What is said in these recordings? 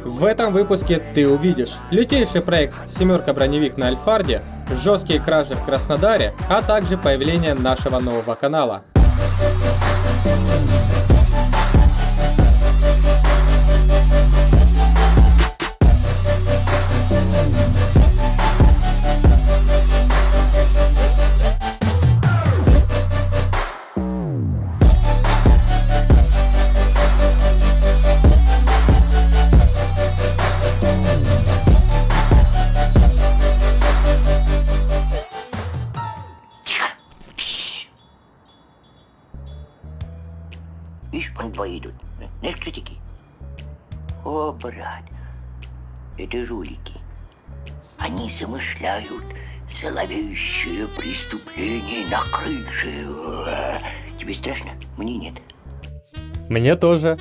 В этом выпуске ты увидишь лютейший проект «Семерка броневик» на Альфарде, жесткие кражи в Краснодаре, а также появление нашего нового канала. Видишь, вон двое идут. Знаешь, кто такие? О, брат, это жулики. Они замышляют зловещее преступление на крыше. Тебе страшно? Мне нет. Мне тоже.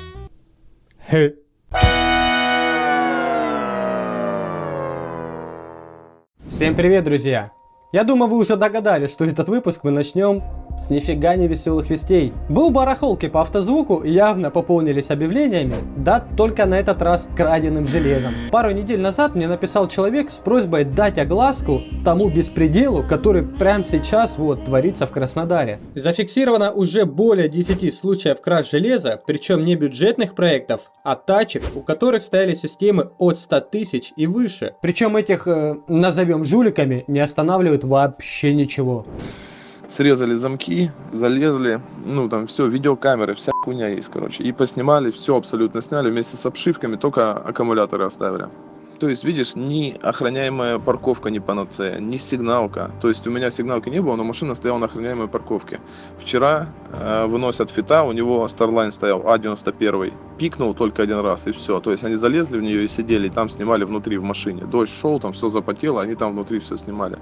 Всем привет, друзья! Я думаю, вы уже догадались, что этот выпуск мы начнем с нифига не веселых вестей. Был барахолки по автозвуку, явно пополнились объявлениями, да только на этот раз краденым железом. Пару недель назад мне написал человек с просьбой дать огласку тому беспределу, который прямо сейчас творится в Краснодаре. Зафиксировано уже более 10 случаев краж железа, причем не бюджетных проектов, а тачек, у которых стояли системы от 100 тысяч и выше. Причем этих, назовем жуликами, не останавливают вообще ничего. Срезали замки, залезли, там все, видеокамеры, вся хуйня есть, короче. И поснимали, все абсолютно сняли вместе с обшивками, только аккумуляторы оставили. То есть, видишь, ни охраняемая парковка не панацея, ни сигналка. То есть, у меня сигналки не было, но машина стояла на охраняемой парковке. Вчера выносят фита, у него Starline стоял А91, пикнул только один раз и все. То есть, они залезли в нее и сидели, и там снимали внутри в машине. Дождь шел, там все запотело, они там внутри все снимали.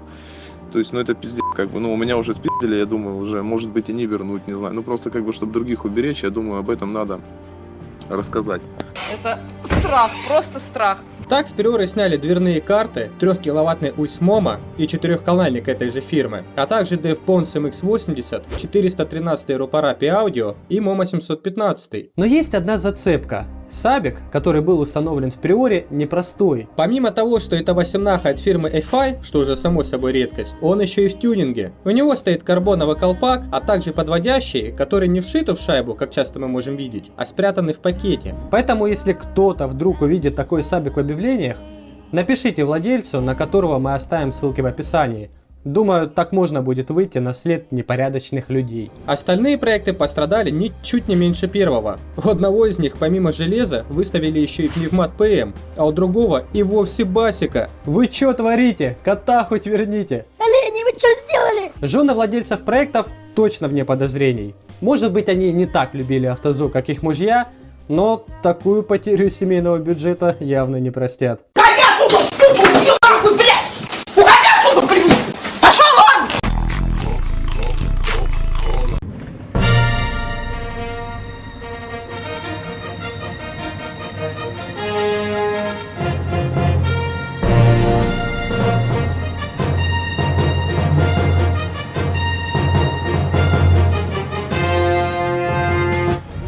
То есть, это пиздец, у меня уже спиздили, я думаю, уже, может быть, и не вернуть, не знаю. Просто, чтобы других уберечь, я думаю, об этом надо рассказать. Это страх, просто страх. Так с приоры сняли дверные карты, 3-киловаттный УСьМОМа и 4-канальник этой же фирмы, а также DevPons MX80, 413 рупора P-Audio и MOMA 715. Но есть одна зацепка. Сабик, который был установлен в приоре, непростой. Помимо того, что это 8-наха от фирмы EFI, что уже само собой редкость, он еще и в тюнинге. У него стоит карбоновый колпак, а также подводящий, который не вшит в шайбу, как часто мы можем видеть, а спрятанный в пакете. Поэтому если кто-то вдруг увидит такой сабик в объявлениях, напишите владельцу, на которого мы оставим ссылки в описании. Думаю, так можно будет выйти на след непорядочных людей. Остальные проекты пострадали ничуть не меньше первого. У одного из них помимо железа выставили еще и пневмат ПМ, а у другого и вовсе басика. Вы чё творите? Кота хоть верните. Олени, вы что сделали? Жены владельцев проектов точно вне подозрений. Может быть, они не так любили автозвук, как их мужья, но такую потерю семейного бюджета явно не простят.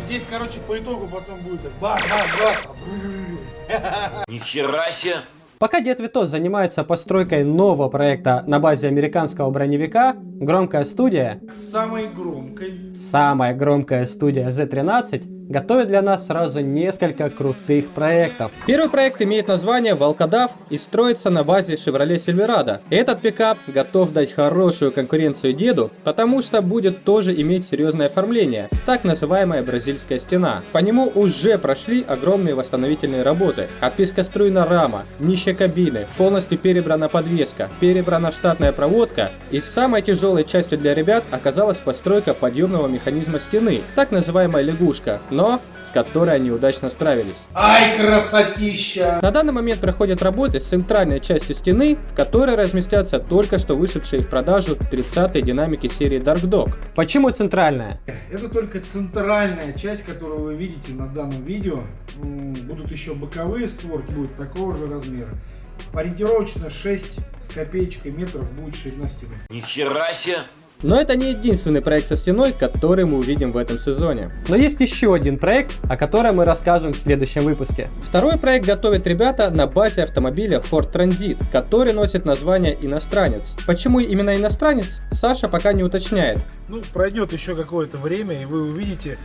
Здесь, по итогу потом будет бах-бах-бах. Нихера себе. Пока Дед Витос занимается постройкой нового проекта на базе американского броневика, громкая студия, Самая громкая студия Z13, готовит для нас сразу несколько крутых проектов. Первый проект имеет название «Волкодав» и строится на базе Chevrolet Silverado. Этот пикап готов дать хорошую конкуренцию Деду, потому что будет тоже иметь серьезное оформление, так называемая бразильская стена. По нему уже прошли огромные восстановительные работы. Отпискоструйна рама, днище кабины, полностью перебрана подвеска, перебрана штатная проводка, и самой тяжелой частью для ребят оказалась постройка подъемного механизма стены, так называемая лягушка, но с которой они удачно справились. Ай, красотища! На данный момент проходят работы с центральной частью стены, в которой разместятся только что вышедшие в продажу 30-е динамики серии Dark Dog. Почему центральная? Это только центральная часть, которую вы видите на данном видео. Будут еще боковые створки, будут такого же размера. Ориентировочно 6 с копеечкой метров будет ширина стены. Нихера себе! Но это не единственный проект со стеной, который мы увидим в этом сезоне. Но есть еще один проект, о котором мы расскажем в следующем выпуске. Второй проект готовят ребята на базе автомобиля Ford Transit, который носит название «Иностранец». Почему именно «Иностранец», Саша пока не уточняет. Ну, пройдет еще какое-то время, и вы увидите,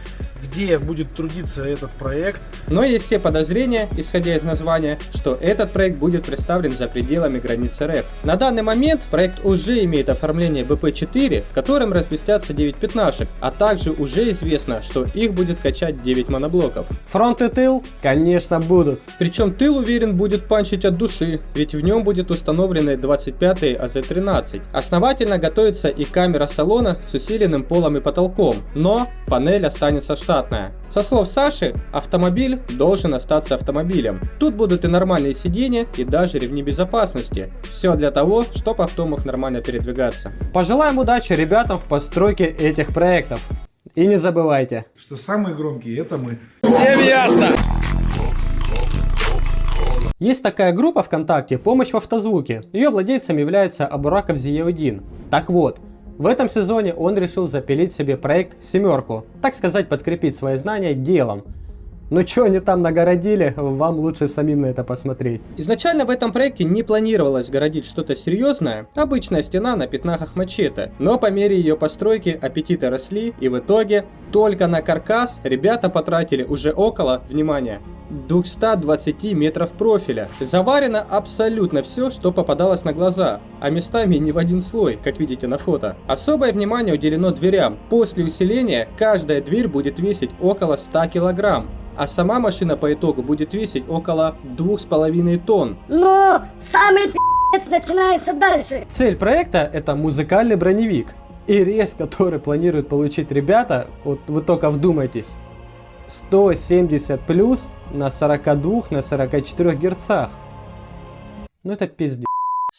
где будет трудиться этот проект. Но есть все подозрения, исходя из названия, что этот проект будет представлен за пределами границ РФ. На данный момент проект уже имеет оформление БП-4, в котором разместятся 9 пятнашек, а также уже известно, что их будет качать 9 моноблоков. Фронт и тыл, конечно, будут. Причем тыл, уверен, будет панчить от души, ведь в нем будет установлены 25-й АЗ-13. Основательно готовится и камера салона с усиленным полом и потолком, но панель останется штатная. Со слов Саши, автомобиль должен остаться автомобилем. Тут будут и нормальные сиденья, и даже ремни безопасности. Все для того, чтобы авто мог нормально передвигаться. Пожелаем удачи ребятам в постройке этих проектов. И не забывайте, Что самые громкие, это мы. есть такая группа ВКонтакте «Помощь в автозвуке». Ее владельцем является Абураков Зиеудин. Так вот, в этом сезоне он решил запилить себе проект «Семерку», так сказать, подкрепить свои знания делом. Но что они там нагородили, вам лучше самим на это посмотреть. Изначально в этом проекте не планировалось городить что-то серьезное, обычная стена на пятнахах мачете, но по мере ее постройки аппетиты росли, и в итоге только на каркас ребята потратили уже около, внимание, 220 метров профиля. Заварено абсолютно все, что попадалось на глаза, а местами не в один слой, как видите на фото. Особое внимание уделено дверям. После усиления каждая дверь будет весить около 100 килограмм, а сама машина по итогу будет весить около 2,5 тонн. Но самый пи***ц начинается дальше. Цель проекта — это музыкальный броневик. И рез, который планируют получить ребята, вот вы только вдумайтесь, 170 плюс на 42 на 44 герцах. Ну это пиздец.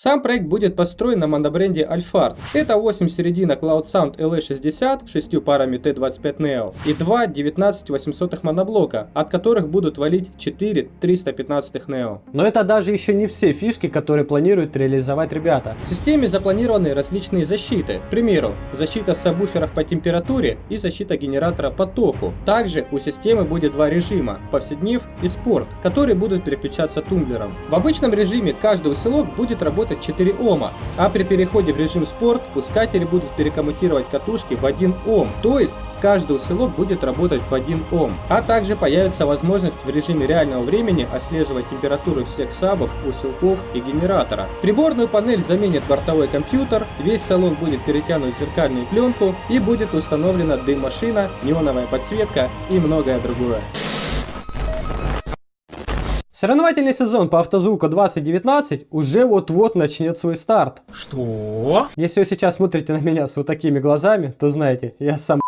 Сам проект будет построен на монобренде Alphard. Это 8 середина Cloud Sound LA60 с 6 парами T25 Neo и 2 19/800 моноблока, от которых будут валить 4 315 Neo. Но это даже еще не все фишки, которые планируют реализовать ребята. В системе запланированы различные защиты. К примеру, защита сабвуферов по температуре и защита генератора по току. Также у системы будет два режима – повседнев и спорт, которые будут переключаться тумблером. В обычном режиме каждый усилок будет работать 4 Ома, а при переходе в режим спорт пускатели будут перекоммутировать катушки в 1 Ом, то есть каждый усилок будет работать в 1 Ом. А также появится возможность в режиме реального времени отслеживать температуру всех сабов, усилков и генератора. Приборную панель заменит бортовой компьютер, весь салон будет перетянут в зеркальную пленку и будет установлена дым-машина, неоновая подсветка и многое другое. Соревновательный сезон по автозвуку 2019 уже вот-вот начнет свой старт. Что? Если вы сейчас смотрите на меня с вот такими глазами, то знаете, я сам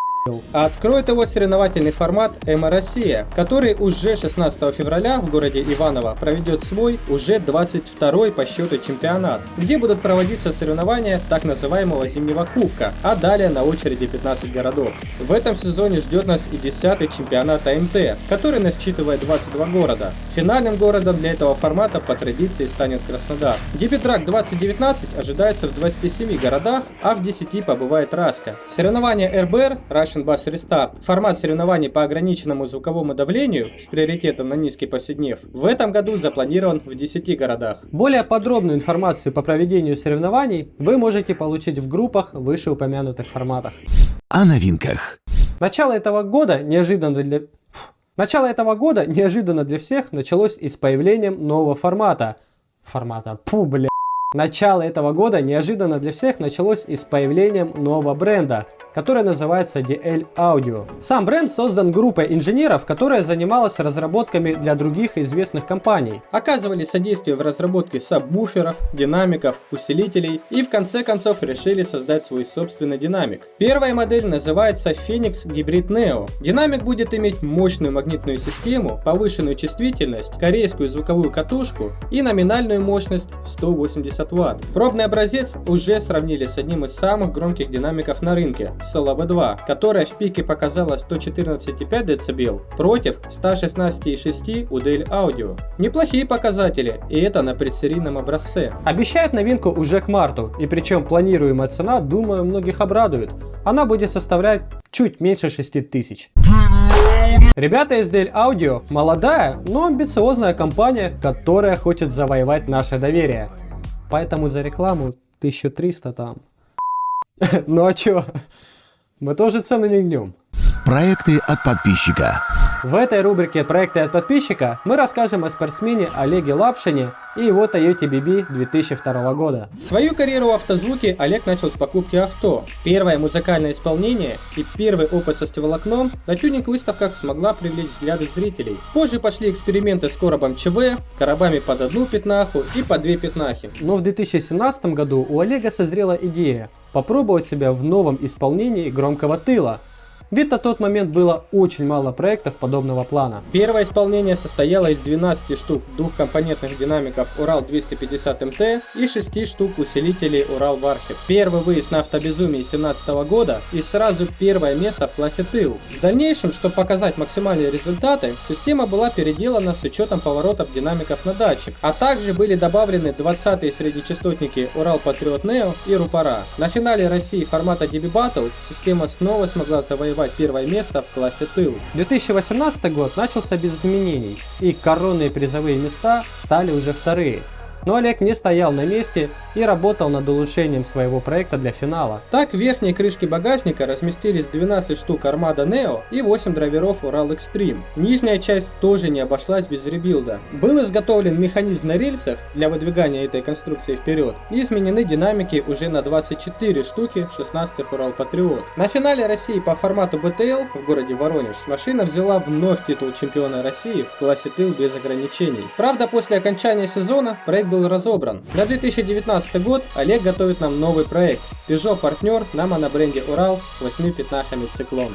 А откроет его соревновательный формат «Эма Россия», который уже 16 февраля в городе Иваново проведет свой уже 22-й по счету чемпионат, где будут проводиться соревнования так называемого зимнего кубка, а далее на очереди 15 городов. В этом сезоне ждет нас и 10-й чемпионат АМТ, который насчитывает 22 города. Финальным городом для этого формата по традиции станет Краснодар. Дебитрак 2019 ожидается в 27 городах, а в 10 побывает Раска. Соревнования РБР Russian Bass Restart, формат соревнований по ограниченному звуковому давлению с приоритетом на низкий повседнев, в этом году запланирован в 10 городах. Более подробную информацию по проведению соревнований вы можете получить в группах в вышеупомянутых форматах. О новинках. Начало этого года неожиданно для всех началось и с появлением нового формата. Начало этого года неожиданно для всех началось и с появлением нового бренда, который называется DL Audio. Сам бренд создан группой инженеров, которая занималась разработками для других известных компаний. Оказывали содействие в разработке сабвуферов, динамиков, усилителей и в конце концов решили создать свой собственный динамик. Первая модель называется Phoenix Hybrid Neo. Динамик будет иметь мощную магнитную систему, повышенную чувствительность, корейскую звуковую катушку и номинальную мощность в 180 Вт. Пробный образец уже сравнили с одним из самых громких динамиков на рынке Solo V2, которая в пике показала 114,5 дБ против 116,6 у DL Audio. Неплохие показатели, и это на предсерийном образце. Обещают новинку уже к марту, и причем планируемая цена, думаю, многих обрадует. Она будет составлять чуть меньше 6000. Ребята из DL Audio молодая, но амбициозная компания, которая хочет завоевать наше доверие. Поэтому за рекламу 1300 там. Ну а чё? Мы тоже цены не гнем. Проекты от подписчика. В этой рубрике «Проекты от подписчика» мы расскажем о спортсмене Олеге Лапшине и его Toyota BB 2002 года. Свою карьеру в автозвуке Олег начал с покупки авто. Первое музыкальное исполнение и первый опыт со стекловолокном на тюнинг-выставках смогла привлечь взгляды зрителей. Позже пошли эксперименты с коробом ЧВ, коробами под одну пятнаху и по две пятнахи. Но в 2017 году у Олега созрела идея попробовать себя в новом исполнении громкого тыла. Ведь на тот момент было очень мало проектов подобного плана. Первое исполнение состояло из 12 штук двухкомпонентных динамиков Урал 250 МТ и 6 штук усилителей Урал Warhead. Первый выезд на автобезумии 2017 года и сразу первое место в классе тыл. В дальнейшем, чтобы показать максимальные результаты, система была переделана с учетом поворотов динамиков на датчик, а также были добавлены 20-е среднечастотники Урал Patriot Neo и рупора. На финале России формата DB Battle система снова смогла завоевать первое место в классе тыл. 2018 год начался без изменений, и коронные призовые места стали уже вторые. Но Олег не стоял на месте и работал над улучшением своего проекта для финала. Так в верхней крышке багажника разместились 12 штук Armada Neo и 8 драйверов Урал Extreme. Нижняя часть тоже не обошлась без ребилда. Был изготовлен механизм на рельсах для выдвигания этой конструкции вперед и изменены динамики уже на 24 штуки 16 Урал Patriot. На финале России по формату BTL в городе Воронеж машина взяла вновь титул чемпиона России в классе тыл без ограничений. Правда, после окончания сезона проект был разобран. На 2019 год Олег готовит нам новый проект Peugeot партнер на монобренде Урал с 8 пятнахами Циклон.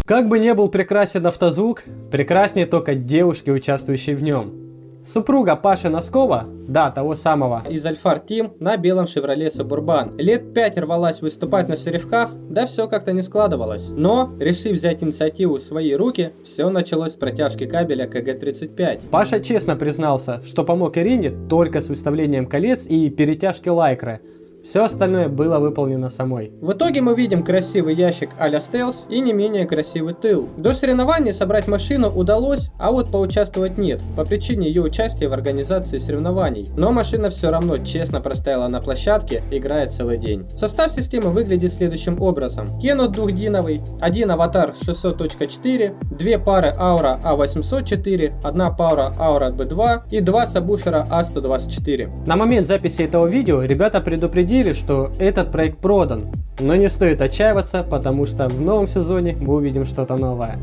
Как бы не был прекрасен автозвук, прекраснее только девушки, участвующие в нем. Супруга Паши Носкова, да, того самого, из Альфар Тим на белом Chevrolet Suburban. Лет 5 рвалась выступать на соревках, да все как-то не складывалось. Но, решив взять инициативу в свои руки, все началось с протяжки кабеля КГ-35. Паша честно признался, что помог Ирине только с выставлением колец и перетяжки лайкры. Все остальное было выполнено самой. В итоге мы видим красивый ящик а-ля стелс и не менее красивый тыл. До соревнований собрать машину удалось, а вот поучаствовать нет, по причине ее участия в организации соревнований. Но машина все равно честно простояла на площадке, играя целый день. Состав системы выглядит следующим образом. Кенот двухдиновый, один аватар 600.4, две пары Aura A804, одна пара Aura B2 и два сабвуфера A124. На момент записи этого видео ребята предупредили, что этот проект продан, но не стоит отчаиваться, потому что в новом сезоне мы увидим что-то новое.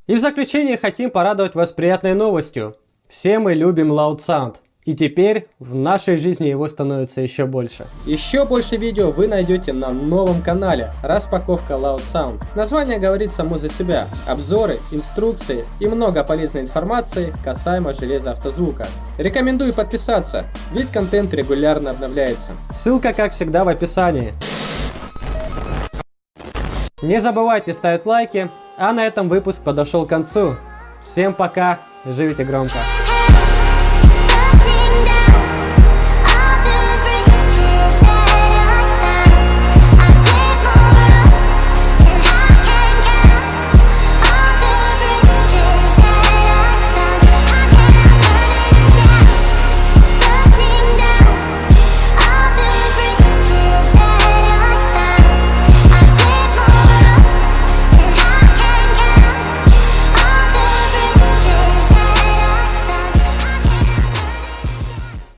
И в заключение хотим порадовать вас приятной новостью. Все мы любим Loud Sound, и теперь в нашей жизни его становится еще больше. Еще больше видео вы найдете на новом канале «Распаковка Loud Sound». Название говорит само за себя. Обзоры, инструкции и много полезной информации касаемо железа автозвука. Рекомендую подписаться, ведь контент регулярно обновляется. Ссылка, как всегда, в описании. Не забывайте ставить лайки, а на этом выпуск подошел к концу. Всем пока, живите громко.